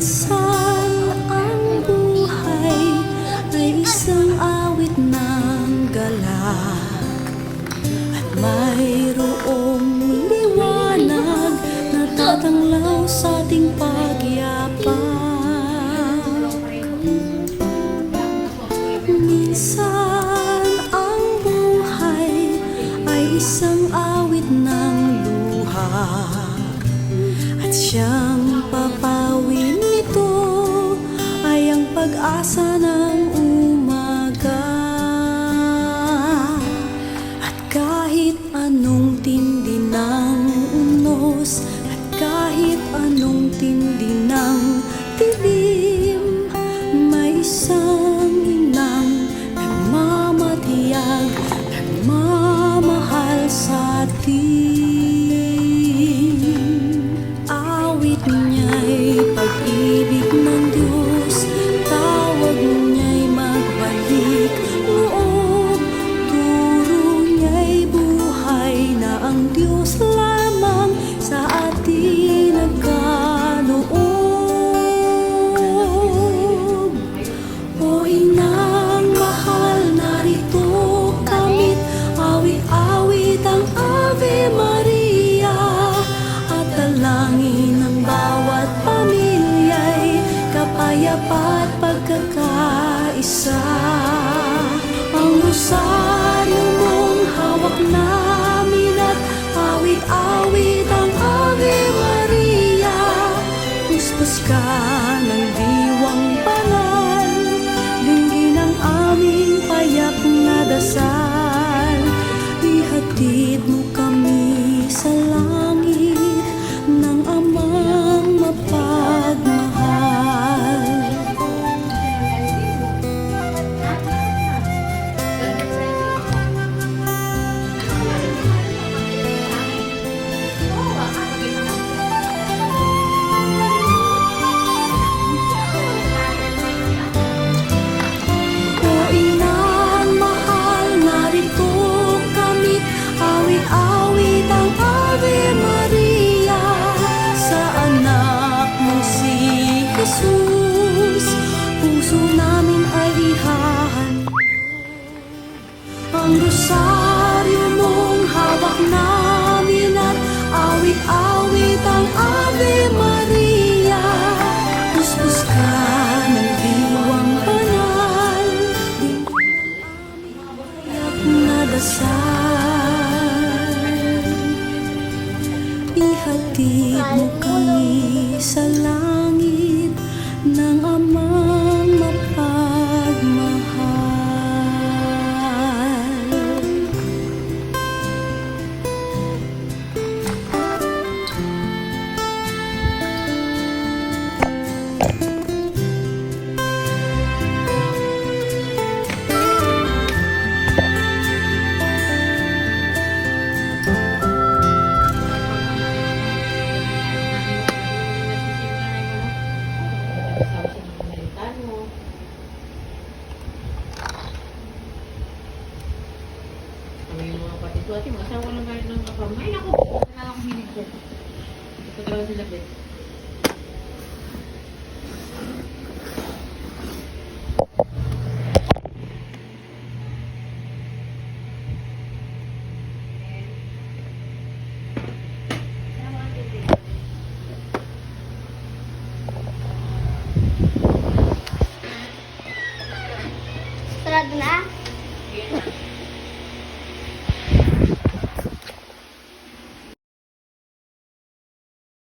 Minsan ang buhay ay isang awit ng galak, at mayroong liwanag na tatanglaw sa ating pagyapak. Minsan ang buhay ay isang awit ng luha, at siyang papawin nito ay ang pag-asa ng umaga. At kahit anong tindi ng unos, at kahit anong tindi ng dilim, may isang inang nagmamatiyag, nagmamahal sa atin. Awit niya'y pag-ibig ng Diyos, tawag niya'y magbalik loob, turo niya'y buhay na ang Diyos lamang sa atin nagkaloob. O inang mahal, narito kamit, awit-awit ang Ave Maria, at dalangin ng bawat pamilya'y kapayapa at pagkakaisa. Ang rosaryo mong hawak namin, at awit-awit ang Ave Maria. Puspos ka ng diwang banal, dinggin ang aming payak na dasal. Ihatid mo kami sa langit ng Amang mapagmahal. O inang mahal, narito kamit, awit-awit ang Ave Maria, sa anak mo si Jesus. Puso namin ay ihahandog, ang rosaryo mong hawak namin, at awit-awit ang Ave Maria. Puspos ka ng diwang banal, dinggin ang aming payak na dasal. Ihatid mo kami sa langit ng Amang mapagmahal. Kami yung mga kapatid ko, ati mag-asawa lang kayo ng kapam. Ay, naku! Wala akong hinig ko. Ito talaga sila, Bet. Sarado na? Sige.